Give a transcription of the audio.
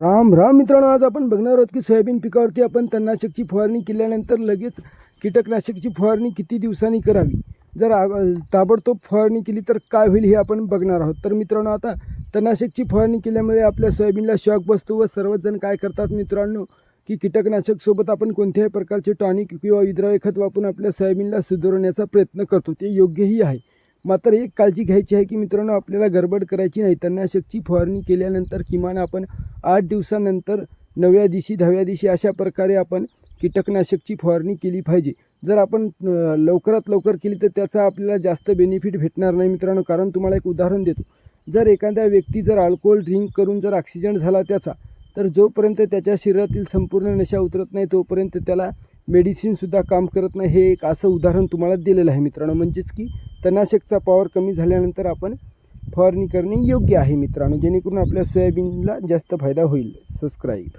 राम राम मित्रांनो, आज आपण बघणार आहोत की सोयाबीन पिकावरती आपण तणनाशकची फवारणी केल्यानंतर लगेच कीटकनाशकची फवारणी किती दिवसांनी करावी. जर ताबडतोब फवारणी केली तर काय होईल हे आपण बघणार आहोत. तर मित्रांनो, आता तणनाशकची फवारणी केल्यामुळे आपल्या सोयाबीनला शॉक बसतो व सर्वजण काय करतात मित्रांनो, की कीटकनाशक सोबत आपण कोणत्याही प्रकारचे टॉनिक किंवा विद्राव्य खत वापरून आपल्या सोयाबीनला सुधारण्याचा प्रयत्न करतो. ते योग्यही आहे. मात्र एक काळजी घ्यायची आहे की मित्रांनो, आपल्याला गडबड करायची नाही. तणनाशकची फवारणी केल्यानंतर किमान आपण 8 दिवसानंतर 9व्या दिवशी 10व्या दिवशी अशा प्रकारे आपण कीटकनाशकची फवारणी केली पाहिजे. जर आपण लवकरात लवकर केली तर त्याचा आपल्याला जास्त बेनिफिट भेटणार नाही मित्रांनो. कारण तुम्हाला एक उदाहरण देतो. जर एखाद्या व्यक्ती जर अल्कोहोल ड्रिंक करून जर ॲक्सिडेंट झाला त्याचा, तर जोपर्यंत त्याच्या शरीरातील संपूर्ण नशा उतरत नाही तोपर्यंत त्याला मेडिसिनसुद्धा काम करत नाही. हे एक असं उदाहरण तुम्हाला दिलेलं आहे मित्रांनो. म्हणजेच की तणनाशकचा पॉवर कमी झाल्यानंतर आपण फवारणी करणे योग्य आहे मित्रांनो, जेणेकरून आपल्या सोयाबीनला जास्त फायदा होईल. सबस्क्राईब.